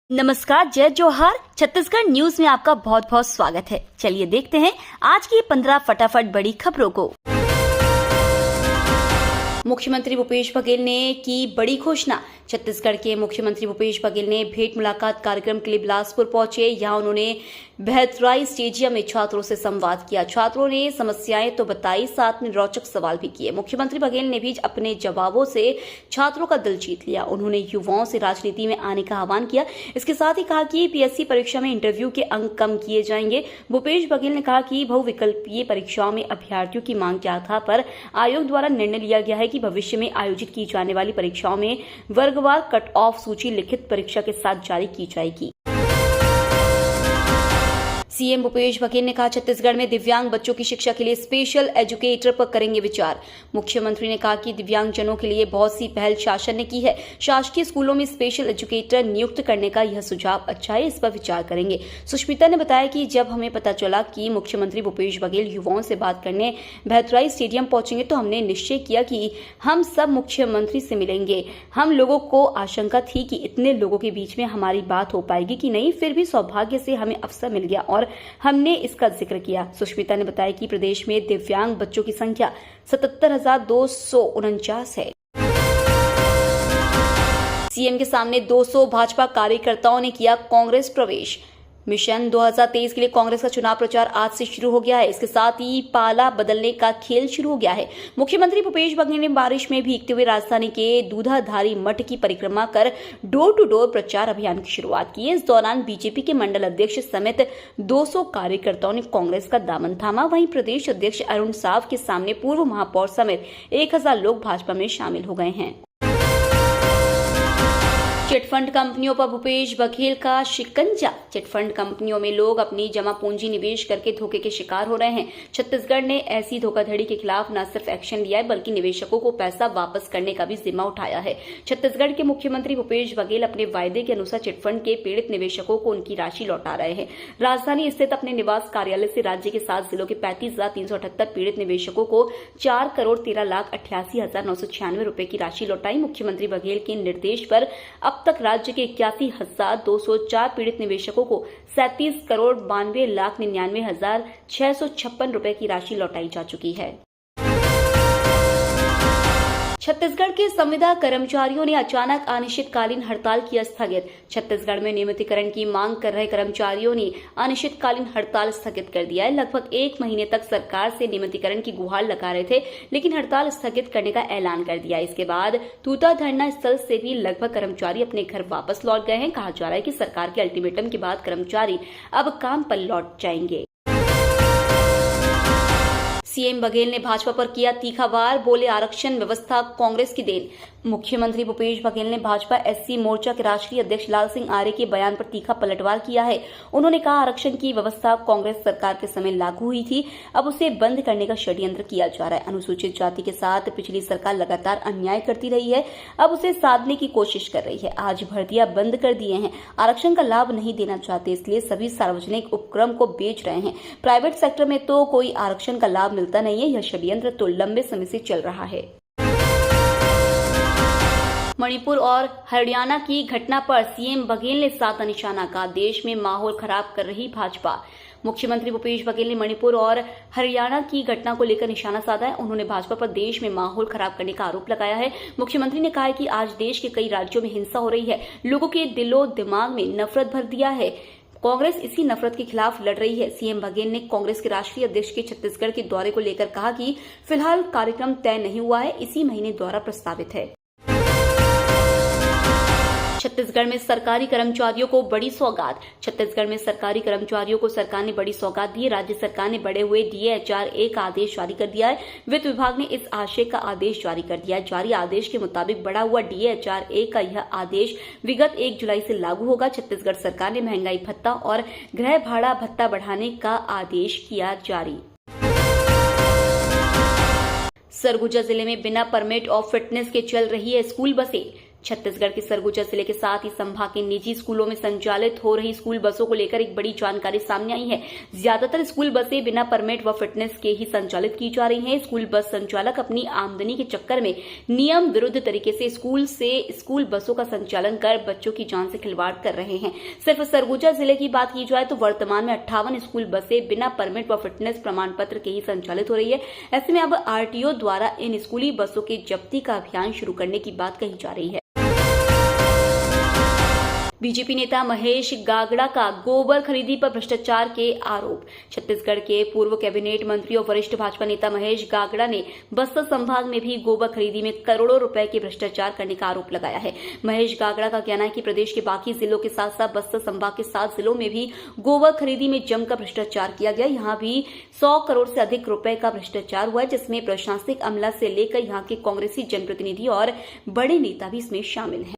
नमस्कार, जय जोहार। छत्तीसगढ़ न्यूज में आपका बहुत बहुत स्वागत है। चलिए देखते हैं आज की 15 फटाफट बड़ी खबरों को। मुख्यमंत्री भूपेश बघेल ने की बड़ी घोषणा। छत्तीसगढ़ के मुख्यमंत्री भूपेश बघेल ने भेंट मुलाकात कार्यक्रम के लिए बिलासपुर पहुंचे। यहां उन्होंने बहतराई स्टेडियम में छात्रों से संवाद किया। छात्रों ने समस्याएं तो बताई, साथ में रोचक सवाल भी किए। मुख्यमंत्री बघेल ने भी अपने जवाबों से छात्रों का दिल जीत लिया। उन्होंने युवाओं से राजनीति में आने का आह्वान किया। इसके साथ ही कहा कि पीएससी परीक्षा में इंटरव्यू के अंक कम किए जाएंगे। भूपेश बघेल ने कहा कि बहुविकल्पीय परीक्षाओं में अभ्यर्थियों की मांग के आधार पर आयोग द्वारा निर्णय लिया गया है कि भविष्य में आयोजित की जाने वाली परीक्षाओं में वर्गवार कट ऑफ सूची लिखित परीक्षा के साथ जारी की जाएगी। सीएम भूपेश बघेल ने कहा, छत्तीसगढ़ में दिव्यांग बच्चों की शिक्षा के लिए स्पेशल एजुकेटर पर करेंगे विचार। मुख्यमंत्री ने कहा कि दिव्यांगजनों के लिए बहुत सी पहल शासन ने की है। शासकीय स्कूलों में स्पेशल एजुकेटर नियुक्त करने का यह सुझाव अच्छा है, इस पर विचार करेंगे। सुष्मिता ने बताया कि जब हमें पता चला कि मुख्यमंत्री भूपेश बघेल युवाओं से बात करने बहतराई स्टेडियम पहुंचेंगे तो हमने निश्चय किया कि हम सब मुख्यमंत्री से मिलेंगे। हम लोगों को आशंका थी कि इतने लोगों के बीच में हमारी बात हो पाएगी कि नहीं, फिर भी सौभाग्य से हमें अवसर मिल गया और हमने इसका जिक्र किया। सुष्मिता ने बताया कि प्रदेश में दिव्यांग बच्चों की संख्या 77,249 है। सीएम के सामने 200 भाजपा कार्यकर्ताओं ने किया कांग्रेस प्रवेश। मिशन 2023 के लिए कांग्रेस का चुनाव प्रचार आज से शुरू हो गया है। इसके साथ ही पाला बदलने का खेल शुरू हो गया है। मुख्यमंत्री भूपेश बघेल ने बारिश में भीगते हुए राजधानी के दूधाधारी मठ की परिक्रमा कर डोर टू डोर प्रचार अभियान की शुरुआत की है। इस दौरान बीजेपी के मंडल अध्यक्ष समेत 200 कार्यकर्ताओं ने कांग्रेस का दामन थामा। वहीं प्रदेश अध्यक्ष अरुण साव के सामने पूर्व महापौर समेत 1000 लोग भाजपा में शामिल हो गए हैं। चिटफंड कंपनियों पर भूपेश बघेल का शिकंजा। चिटफंड कंपनियों में लोग अपनी जमा पूंजी निवेश करके धोखे के शिकार हो रहे हैं। छत्तीसगढ़ ने ऐसी धोखाधड़ी के खिलाफ न सिर्फ एक्शन लिया है बल्कि निवेशकों को पैसा वापस करने का भी जिम्मा उठाया है। छत्तीसगढ़ के मुख्यमंत्री भूपेश बघेल अपने वायदे के अनुसार चिटफंड के पीड़ित निवेशकों को उनकी राशि लौटा रहे हैं। राजधानी स्थित अपने निवास कार्यालय से राज्य के 7 जिलों के 35,378 पीड़ित निवेशकों को 4,13,88,996 रुपए की राशि लौटाई। मुख्यमंत्री बघेल के निर्देश पर अब तक राज्य के 81,204 पीड़ित निवेशकों को 37,92,99,656 रुपए की राशि लौटाई जा चुकी है। छत्तीसगढ़ के संविदा कर्मचारियों ने अचानक अनिश्चितकालीन हड़ताल किया स्थगित। छत्तीसगढ़ में नियमितीकरण की मांग कर रहे कर्मचारियों ने अनिश्चितकालीन हड़ताल स्थगित कर दिया है। लगभग 1 महीने तक सरकार से नियमितीकरण की गुहार लगा रहे थे, लेकिन हड़ताल स्थगित करने का ऐलान कर दिया। इसके बाद तूता धरना स्थल से भी लगभग कर्मचारी अपने घर वापस लौट गए हैं। कहा जा रहा है कि सरकार के अल्टीमेटम के बाद कर्मचारी अब काम पर लौट जाएंगे। सीएम बघेल ने भाजपा पर किया तीखा वार, बोले आरक्षण व्यवस्था कांग्रेस की देन। मुख्यमंत्री भूपेश बघेल ने भाजपा एससी मोर्चा के राष्ट्रीय अध्यक्ष लाल सिंह आर्य के बयान पर तीखा पलटवार किया है। उन्होंने कहा, आरक्षण की व्यवस्था कांग्रेस सरकार के समय लागू हुई थी, अब उसे बंद करने का षड्यंत्र किया जा रहा है। अनुसूचित जाति के साथ पिछली सरकार लगातार अन्याय करती रही है, अब उसे साधने की कोशिश कर रही है। आज भर्तियां बंद कर दिए हैं, आरक्षण का लाभ नहीं देना चाहते, इसलिए सभी सार्वजनिक उपक्रम को बेच रहे हैं। प्राइवेट सेक्टर में तो कोई आरक्षण का लाभ मिलता नहीं है। यह षड्यंत्र तो लंबे समय से चल रहा है। मणिपुर और हरियाणा की घटना पर सीएम बघेल ने साधा निशाना। का देश में माहौल खराब कर रही भाजपा। मुख्यमंत्री भूपेश बघेल ने मणिपुर और हरियाणा की घटना को लेकर निशाना साधा है। उन्होंने भाजपा पर देश में माहौल खराब करने का आरोप लगाया है। मुख्यमंत्री ने कहा है कि आज देश के कई राज्यों में हिंसा हो रही है, लोगों के दिलो दिमाग में नफरत भर दिया है। कांग्रेस इसी नफरत के खिलाफ लड़ रही है। सीएम बघेल ने कांग्रेस के राष्ट्रीय अध्यक्ष के छत्तीसगढ़ के दौरे को लेकर कहा कि फिलहाल कार्यक्रम तय नहीं हुआ है, इसी महीने दौरा प्रस्तावित है। छत्तीसगढ़ में सरकारी कर्मचारियों को बड़ी सौगात। छत्तीसगढ़ में सरकारी कर्मचारियों को सरकार ने बड़ी सौगात दी है। राज्य सरकार ने बढ़े हुए DA-HR-A का आदेश जारी कर दिया है। वित्त विभाग ने इस आशय का आदेश जारी कर दिया है। जारी आदेश के मुताबिक बढ़ा हुआ DA-HR-A का यह आदेश विगत 1 जुलाई से लागू होगा। छत्तीसगढ़ सरकार ने महंगाई भत्ता और गृह भाड़ा भत्ता बढ़ाने का आदेश किया जारी। सरगुजा जिले में बिना परमिट और फिटनेस के चल रही है स्कूल बसें। छत्तीसगढ़ के सरगुजा जिले के साथ ही संभाग के निजी स्कूलों में संचालित हो रही स्कूल बसों को लेकर एक बड़ी जानकारी सामने आई है। ज्यादातर स्कूल बसें बिना परमिट व फिटनेस के ही संचालित की जा रही हैं। स्कूल बस संचालक अपनी आमदनी के चक्कर में नियम विरुद्ध तरीके से स्कूल बसों का संचालन कर बच्चों की जान से खिलवाड़ कर रहे हैं। सिर्फ सरगुजा जिले की बात की जाए तो वर्तमान में 58 स्कूल बसें बिना परमिट व फिटनेस प्रमाण पत्र के ही संचालित हो रही है। ऐसे में अब आरटीओ द्वारा इन स्कूली बसों के जब्ती का अभियान शुरू करने की बात कही जा रही है। बीजेपी नेता महेश गागड़ा का गोबर खरीदी पर भ्रष्टाचार के आरोप। छत्तीसगढ़ के पूर्व कैबिनेट मंत्री और वरिष्ठ भाजपा नेता महेश गागड़ा ने बस्तर संभाग में भी गोबर खरीदी में करोड़ों रुपए के भ्रष्टाचार करने का आरोप लगाया है। महेश गागड़ा का कहना है कि प्रदेश के बाकी जिलों के साथ साथ बस्तर संभाग के 7 जिलों में भी गोबर खरीदी में जमकर भ्रष्टाचार किया गया। यहाँ भी 100 करोड़ से अधिक रुपए का भ्रष्टाचार हुआ है, जिसमें प्रशासनिक अमला से लेकर यहाँ के कांग्रेसी जनप्रतिनिधि और बड़े नेता भी इसमें शामिल हैं।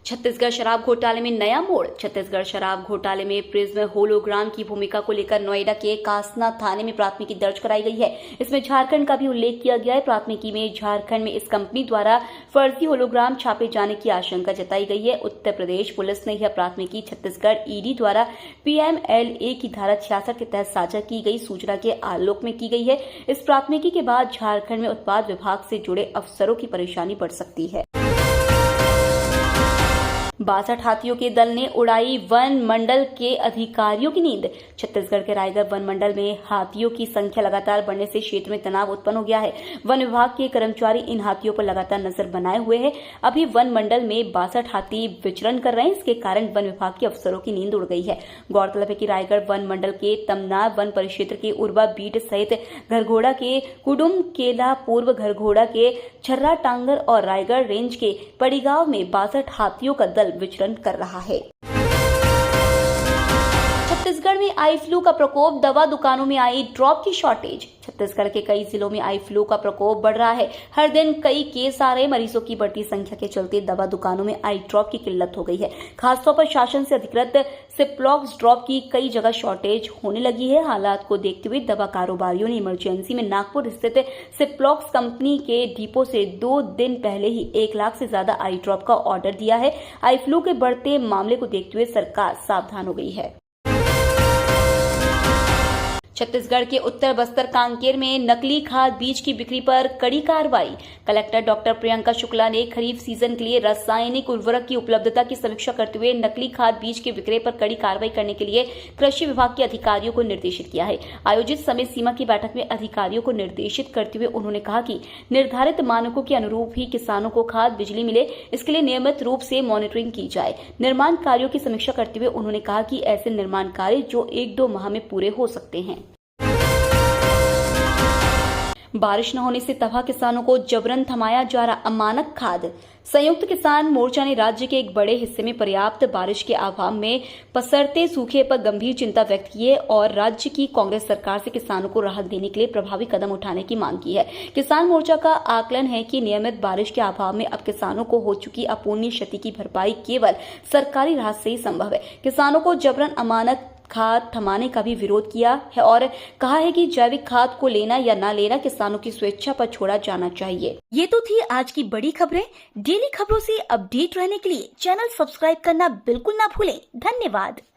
छत्तीसगढ़ शराब घोटाले में नया मोड़। छत्तीसगढ़ शराब घोटाले में प्रिज्म होलोग्राम की भूमिका को लेकर नोएडा के कासना थाने में प्राथमिकी दर्ज कराई गई है। इसमें झारखंड का भी उल्लेख किया गया है। प्राथमिकी में झारखंड में इस कंपनी द्वारा फर्जी होलोग्राम छापे जाने की आशंका जताई गई है। उत्तर प्रदेश पुलिस ने यह प्राथमिकी छत्तीसगढ़ ईडी द्वारा पीएमएलए की धारा 66 के तहत साझा की गई सूचना के आलोक में की गई है। इस प्राथमिकी के बाद झारखंड में उत्पाद विभाग से जुड़े अफसरों की परेशानी बढ़ सकती है। 62 हाथियों के दल ने उड़ाई वन मंडल के अधिकारियों की नींद। छत्तीसगढ़ के रायगढ़ वन मंडल में हाथियों की संख्या लगातार बढ़ने से क्षेत्र में तनाव उत्पन्न हो गया है। वन विभाग के कर्मचारी इन हाथियों पर लगातार नजर बनाए हुए हैं। अभी वन मंडल में 62 हाथी विचरण कर रहे हैं। इसके कारण वन विभाग के अफसरों की नींद उड़ गई है। गौरतलब है कि रायगढ़ वन मंडल के तमनार वन परिक्षेत्र के उर्वा बीट सहित घरघोड़ा के कुडुम केला, पूर्व घरघोड़ा के छर्रा टांगर और रायगढ़ रेंज के पड़ीगांव में 62 हाथियों का दल विचरण कर रहा है। छत्तीसगढ़ में आई फ्लू का प्रकोप, दवा दुकानों में आई ड्रॉप की शॉर्टेज। छत्तीसगढ़ के कई जिलों में आई फ्लू का प्रकोप बढ़ रहा है। हर दिन कई केस आ रहे। मरीजों की बढ़ती संख्या के चलते दवा दुकानों में आई ड्रॉप की किल्लत हो गई है। खासतौर पर शासन से अधिकृत सिप्लॉक्स ड्रॉप की कई जगह शॉर्टेज होने लगी है। हालात को देखते हुए दवा कारोबारियों ने इमरजेंसी में नागपुर स्थित सिप्लॉक्स कंपनी के डिपो से 2 दिन पहले ही 1 लाख से ज्यादा आई ड्रॉप का ऑर्डर दिया है। आई फ्लू के बढ़ते मामले को देखते हुए सरकार सावधान हो गई है। छत्तीसगढ़ के उत्तर बस्तर कांकेर में नकली खाद बीज की बिक्री पर कड़ी कार्रवाई। कलेक्टर डॉक्टर प्रियंका शुक्ला ने खरीफ सीजन के लिए रासायनिक उर्वरक की उपलब्धता की समीक्षा करते हुए नकली खाद बीज के विक्रय पर कड़ी कार्रवाई करने के लिए कृषि विभाग के अधिकारियों को निर्देशित किया है। आयोजित समय सीमा की बैठक में अधिकारियों को निर्देशित करते हुए उन्होंने कहा कि निर्धारित मानकों के अनुरूप ही किसानों को खाद बिजली मिले, इसके लिए नियमित रूप से मॉनिटरिंग की जाए। निर्माण कार्यों की समीक्षा करते हुए उन्होंने कहा कि ऐसे निर्माण कार्य जो 1-2 माह में पूरे हो सकते हैं। बारिश न होने से तबाह किसानों को जबरन थमाया जा रहा अमानक खाद। संयुक्त किसान मोर्चा ने राज्य के एक बड़े हिस्से में पर्याप्त बारिश के अभाव में पसरते सूखे पर गंभीर चिंता व्यक्त की है और राज्य की कांग्रेस सरकार से किसानों को राहत देने के लिए प्रभावी कदम उठाने की मांग की है। किसान मोर्चा का आकलन है कि नियमित बारिश के अभाव में अब किसानों को हो चुकी अपूर्णीय क्षति की भरपाई केवल सरकारी राहत से ही संभव है। किसानों को जबरन अमानक खाद थमाने का भी विरोध किया है और कहा है कि जैविक खाद को लेना या न लेना किसानों की स्वेच्छा पर छोड़ा जाना चाहिए। ये तो थी आज की बड़ी खबरें। डेली खबरों से अपडेट रहने के लिए चैनल सब्सक्राइब करना बिल्कुल ना भूलें। धन्यवाद।